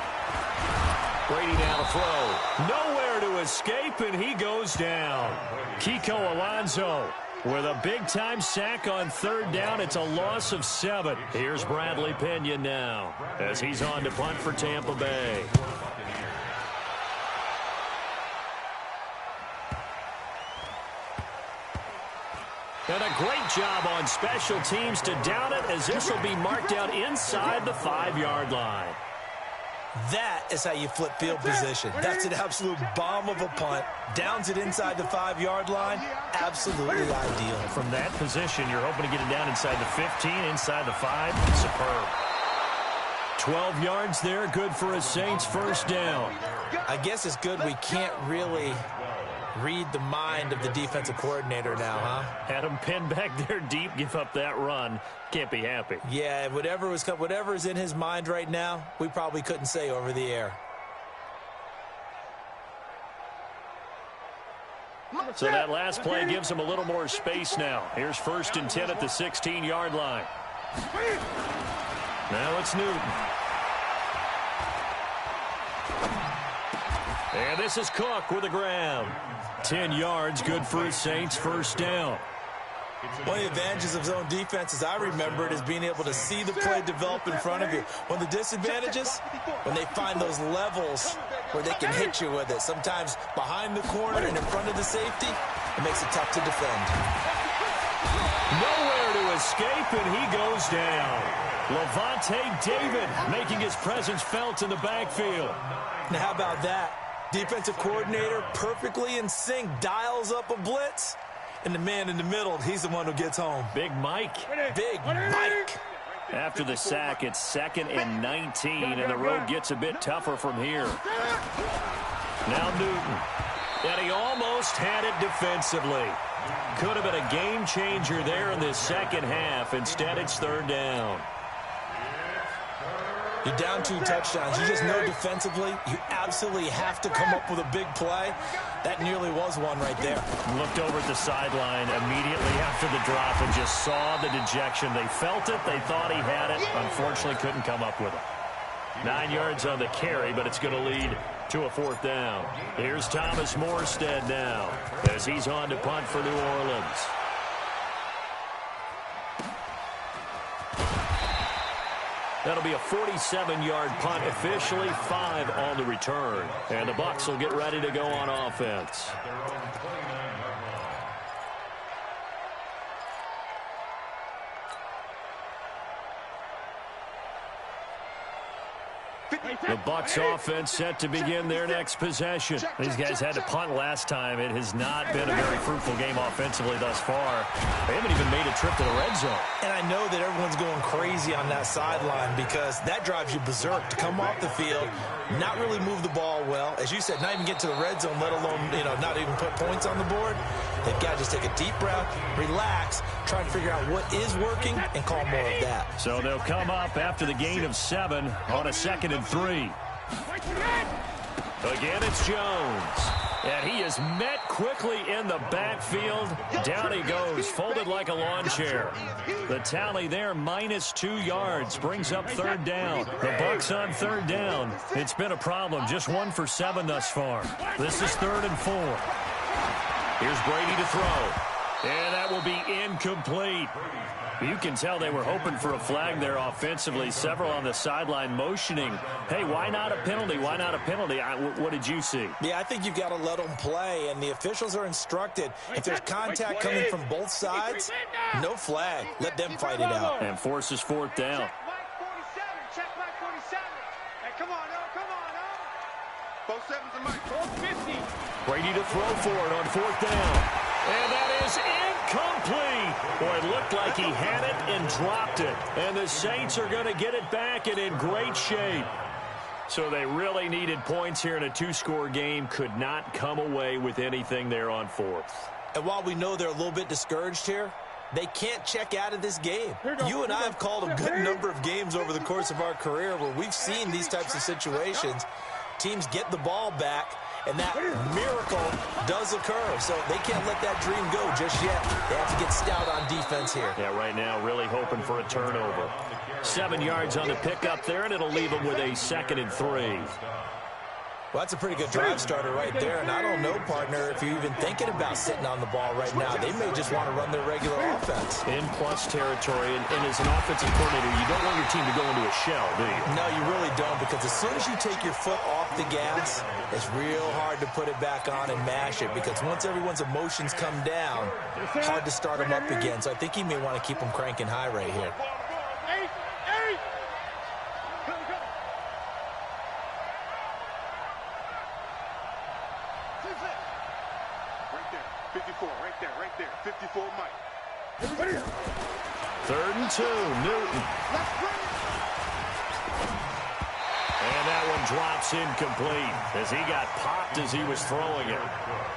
Brady down to throw. Nowhere to escape, and he goes down. Kiko Alonso with a big-time sack on third down. It's a loss of 7. Here's Bradley Pena now as he's on to punt for Tampa Bay. And a great job on special teams to down it, as this will be marked out inside the 5-yard line. That is how you flip field position. That's an absolute bomb of a punt. Downs it inside the 5-yard line. Absolutely ideal. From that position, you're hoping to get it down inside the 15, inside the 5. Superb. 12 yards there, good for a Saints first down. I guess it's good we can't really read the mind of the defensive coordinator now, huh? Had him pinned back there deep, give up that run. Can't be happy. Yeah, whatever is in his mind right now, we probably couldn't say over the air. So that last play gives him a little more space now. Here's 1st and 10 at the 16-yard line. Now it's Newton. And this is Cook with a grab. 10 yards, good for his Saints first down. One of the advantages of zone defense, as I remember it, is being able to see the play develop in front of you. One of the disadvantages, when they find those levels where they can hit you with it. Sometimes behind the corner and in front of the safety, it makes it tough to defend. Nowhere to escape, and he goes down. Levante David making his presence felt in the backfield. Now, how about that? Defensive coordinator perfectly in sync, dials up a blitz, and the man in the middle, he's the one who gets home. Big Mike. Big Mike. After the sack, it's 2nd and 19, and the road gets a bit tougher from here. Now Newton. And he almost had it defensively. Could have been a game changer there in this second half. Instead, it's third down. You're down 2 touchdowns. You just know defensively you absolutely have to come up with a big play. That nearly was one right there. Looked over at the sideline immediately after the drop and just saw the dejection. They felt it. They thought he had it. Unfortunately, couldn't come up with it. 9 yards on the carry, but it's going to lead to a 4th down. Here's Thomas Morstead now as he's on to punt for New Orleans. That'll be a 47-yard punt, officially 5 on the return. And the Bucs will get ready to go on offense. The Bucs offense set to begin their next possession. These guys had to punt last time. It has not been a very fruitful game offensively thus far. They haven't even made a trip to the red zone. And I know that everyone's going crazy on that sideline because that drives you berserk to come off the field, not really move the ball well. As you said, not even get to the red zone, let alone, not even put points on the board. They've got to just take a deep breath, relax, try to figure out what is working, and call more of that. So they'll come up after the gain of 7 on a 2nd and 3. Again, it's Jones. And he is met quickly in the backfield. Down he goes, folded like a lawn chair. The tally there, -2 yards, brings up third down. The Bucs on third down. It's been a problem, just 1 for 7 thus far. This is 3rd and 4. Here's Brady to throw. And that will be incomplete. You can tell they were hoping for a flag there offensively. Several on the sideline motioning, hey, why not a penalty? Why not a penalty? What did you see? Yeah, I think you've got to let them play, and the officials are instructed. If there's contact coming from both sides, no flag. Let them fight it out. And forces 4th down. Check Mike 47. Hey, come on, come on, 47's a Mike. 450. Brady to throw for it on 4th down. And that is incomplete. complete. Boy, it looked like he had it and dropped it. And the Saints are going to get it back and in great shape. So they really needed points here in a two-score game. Could not come away with anything there on fourth. And while we know they're a little bit discouraged here, they can't check out of this game. You and I have called a good number of games over the course of our career where we've seen these types of situations. Teams get the ball back, and that miracle does occur. So they can't let that dream go just yet. They have to get stout on defense here. Yeah, right now really hoping for a turnover. 7 yards on the pickup there, and it'll leave them with a 2nd and 3. Well, that's a pretty good drive starter right there. And I don't know, partner, if you're even thinking about sitting on the ball right now. They may just want to run their regular offense. In plus territory, and as an offensive coordinator, you don't want your team to go into a shell, do you? No, you really don't, because as soon as you take your foot off the gas, it's real hard to put it back on and mash it, because once everyone's emotions come down, hard to start them up again. So I think he may want to keep them cranking high right here. Right there. 54, Mike. 3rd and 2, Newton. And that one drops incomplete as he got popped as he was throwing it.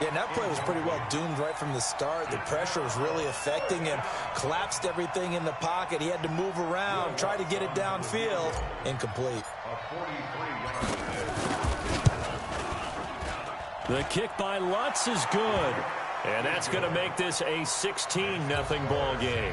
Yeah, and that play was pretty well doomed right from the start. The pressure was really affecting him. Collapsed everything in the pocket. He had to move around, try to get it downfield. Incomplete. The kick by Lutz is good. And that's going to make this a 16-0 ball game.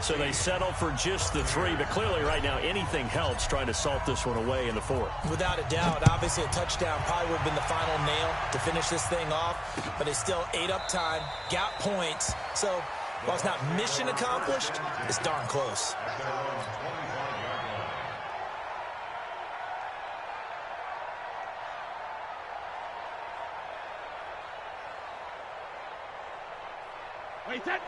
So they settle for just the 3, but clearly right now anything helps trying to salt this one away in the 4th. Without a doubt, obviously a touchdown probably would have been the final nail to finish this thing off, but they still ate up time, got points. So while it's not mission accomplished, it's darn close.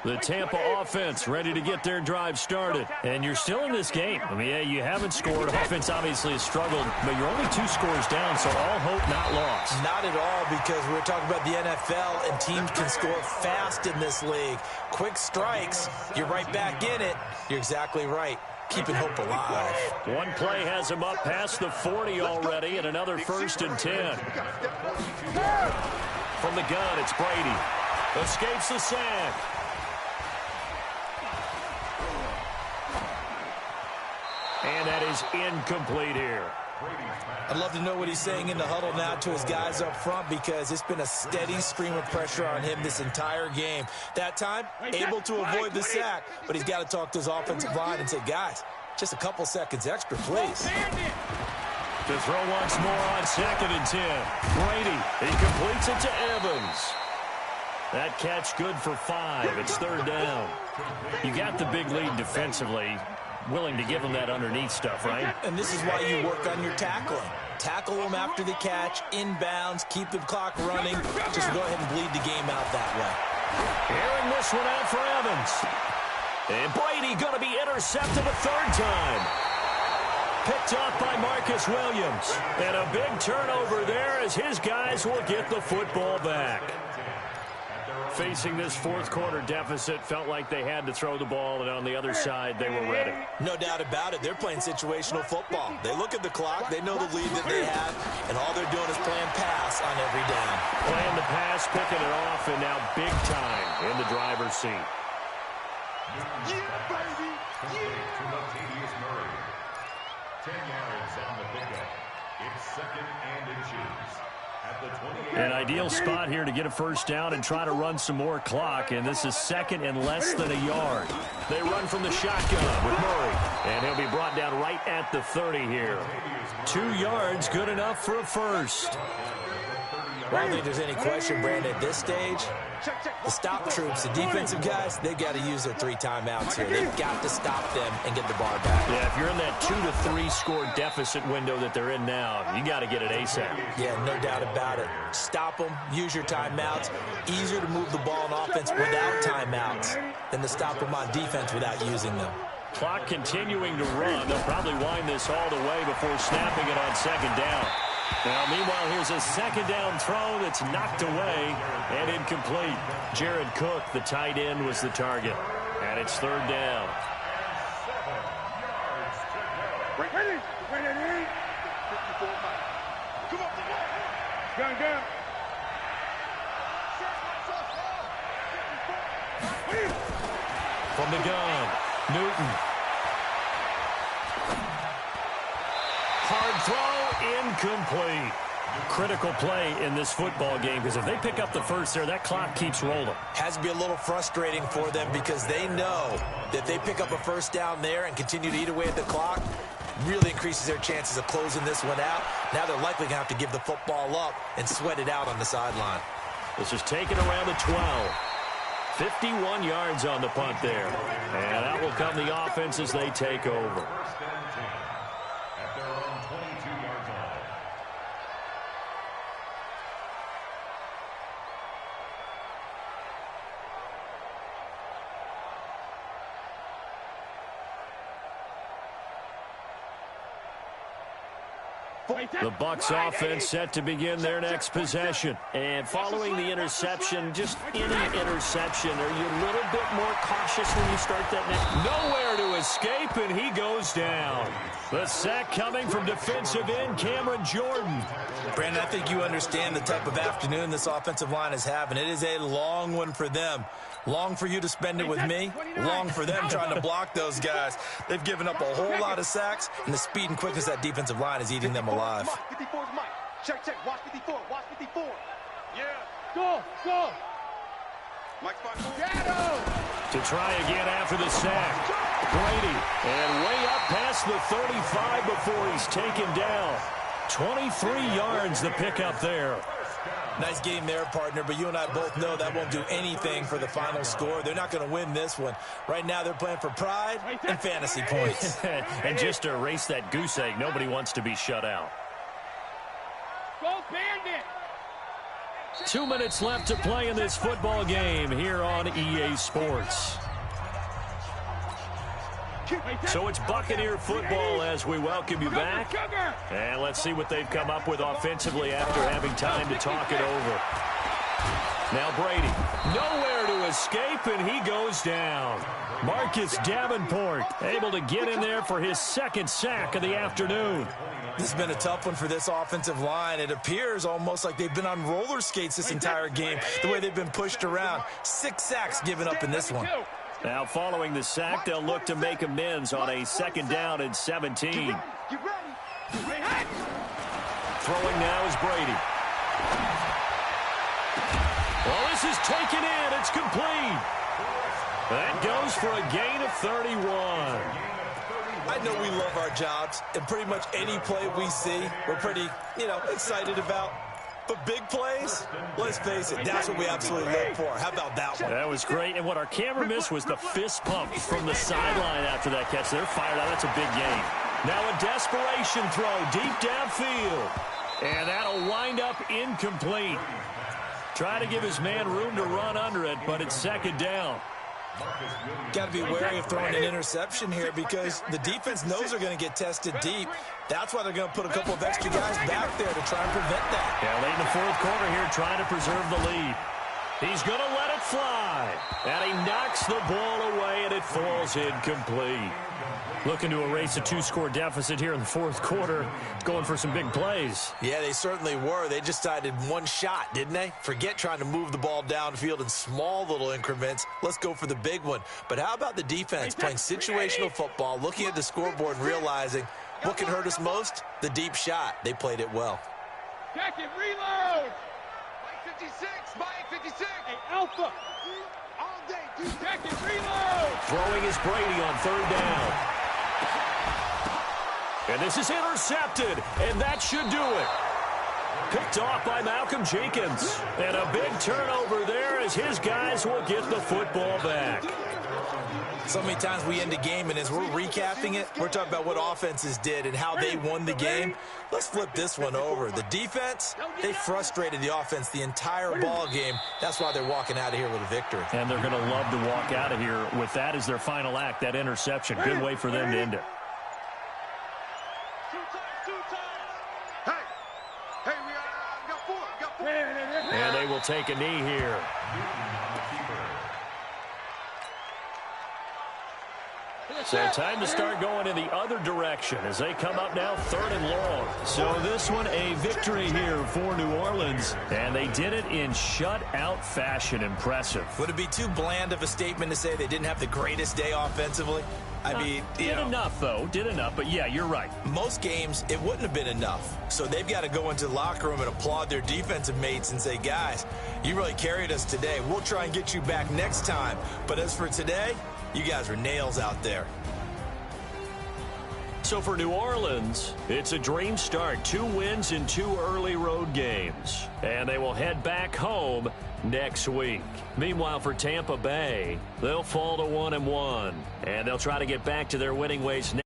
The Tampa offense ready to get their drive started. And you're still in this game. I mean, yeah, you haven't scored. Offense obviously has struggled, but you're only 2 scores down, so all hope not lost. Not at all, because we're talking about the NFL, and teams can score fast in this league. Quick strikes, you're right back in it. You're exactly right. Keeping hope alive. One play has him up past the 40 already, and another 1st and 10. From the gun, it's Brady. Escapes the sack. And that is incomplete here. I'd love to know what he's saying in the huddle now to his guys up front, because it's been a steady stream of pressure on him this entire game. That time, able to avoid the sack, but he's got to talk to his offensive line and say, guys, just a couple seconds extra, please. To throw once more on 2nd and 10. Brady, he completes it to Evans. That catch good for 5. It's 3rd down. You got the big lead defensively. Willing to give them that underneath stuff, right? And this is why you work on your tackling. Tackle them after the catch, inbounds, keep the clock running. Just go ahead and bleed the game out that way. Airing this one out for Evans. And Brady going to be intercepted a 3rd time. Picked off by Marcus Williams. And a big turnover there as his guys will get the football back. Facing this 4th quarter deficit, felt like they had to throw the ball, and on the other side, they were ready. No doubt about it. They're playing situational football. They look at the clock, they know the lead that they have, and all they're doing is playing pass on every down. Playing the pass, picking it off, and now big time in the driver's seat. Yeah, baby! Yeah! To Latavius Murray. 10 yards on the pickup. It's 2nd and inches. An ideal spot here to get a 1st down and try to run some more clock, and this is 2nd and less than a yard. They run from the shotgun with Murray, and he'll be brought down right at the 30 here. 2 yards, good enough for a 1st. Well, I don't think there's any question, Brandon, at this stage, the stop troops, the defensive guys, they've got to use their 3 timeouts here. They've got to stop them and get the bar back. Yeah, if you're in that 2 to 3 score deficit window that they're in now, you got to get it ASAP. Yeah, no doubt about it. Stop them, use your timeouts. Easier to move the ball on offense without timeouts than to stop them on defense without using them. Clock continuing to run. They'll probably wind this all the way before snapping it on 2nd down. Now, meanwhile, here's a second down throw that's knocked away and incomplete. Jared Cook, the tight end, was the target. And it's third down. Ready? 54 Mike. Come on. Gun. From the gun, Newton. Hard throw, incomplete. Critical play in this football game, because if they pick up the first there, that clock keeps rolling. Has to be a little frustrating for them because they know that if they pick up a first down there and continue to eat away at the clock, really increases their chances of closing this one out. Now they're likely going to have to give the football up and sweat it out on the sideline. This is taken around the 12. 51 yards on the punt there. And out will come the offense as they take over. The Bucs offense set to begin their next possession. And following the interception, just any interception, are you a little bit more cautious when you start that next? Nowhere to escape, and he goes down. The sack coming from defensive end Cameron Jordan. Brandon, I think you understand the type of afternoon this offensive line is having. It is a long one for them. Long for you to spend it with me. Long for them trying to block those guys. They've given up a whole lot of sacks, and the speed and quickness of that defensive line is eating them alive. 54 is Mike. Check. Watch 54. Yeah. Go. Mike's 5-4. To try again after the sack. Brady. And way up past the 35 before he's taken down. 23 yards the pickup there. Nice game there, partner, but you and I both know that won't do anything for the final score. They're not going to win this one. Right now they're playing for pride and fantasy points. And just to erase that goose egg, nobody wants to be shut out. Go Bandit! 2 minutes left to play in this football game here on EA Sports. So it's Buccaneer football as we welcome you back. And let's see what they've come up with offensively after having time to talk it over. Now Brady, nowhere to escape, and he goes down. Marcus Davenport able to get in there for his second sack of the afternoon. This has been a tough one for this offensive line. It appears almost like they've been on roller skates this entire game, the way they've been pushed around. 6 sacks given up in this one. Now, following the sack, they'll look to make amends on a second down and 17. Throwing now is Brady. Well, this is taken in. It's complete. That goes for a gain of 31. I know we love our jobs, and pretty much any play we see, we're pretty, excited about. But big plays, let's face it, that's what we absolutely live for. How about that one? That was great. And what our camera missed was the fist pump from the sideline after that catch. They're fired out. That's a big gain. Now a desperation throw deep downfield. And that'll wind up incomplete. Try to give his man room to run under it, but it's second down. Got to be wary of throwing an interception here because the defense knows they're going to get tested deep. That's why they're going to put a couple of extra guys back there to try and prevent that. Yeah, late in the fourth quarter here, trying to preserve the lead. He's going to let it fly. And he knocks the ball away, and it falls incomplete. Looking to erase a 2-score deficit here in the fourth quarter, going for some big plays. Yeah, they certainly were. They just decided one shot, didn't they? Forget trying to move the ball downfield in small little increments. Let's go for the big one. But how about the defense playing situational football, looking at the scoreboard and realizing what can hurt us most? The deep shot. They played it well. Check it, reload! Mike 56, Mike 56. Hey, Alpha. All day, check it, reload! Throwing is Brady on third down. And this is intercepted, and that should do it. Picked off by Malcolm Jenkins. And a big turnover there as his guys will get the football back. So many times we end a game, and as we're recapping it, we're talking about what offenses did and how they won the game. Let's flip this one over. The defense, they frustrated the offense the entire ball game. That's why they're walking out of here with a victory. And they're going to love to walk out of here with that as their final act, that interception. Good way for them to end it. And they will take a knee here. So time to start going in the other direction as they come up now 3rd and long. So this one a victory here for New Orleans. And they did it in shutout fashion. Impressive. Would it be too bland of a statement to say they didn't have the greatest day offensively? I mean, did enough, though. Did enough. But, yeah, you're right. Most games, it wouldn't have been enough. So they've got to go into the locker room and applaud their defensive mates and say, guys, you really carried us today. We'll try and get you back next time. But as for today, you guys were nails out there. So for New Orleans, it's a dream start. 2 wins in 2 early road games. And they will head back home next week. Meanwhile, for Tampa Bay, they'll fall to 1-1. And they'll try to get back to their winning ways next.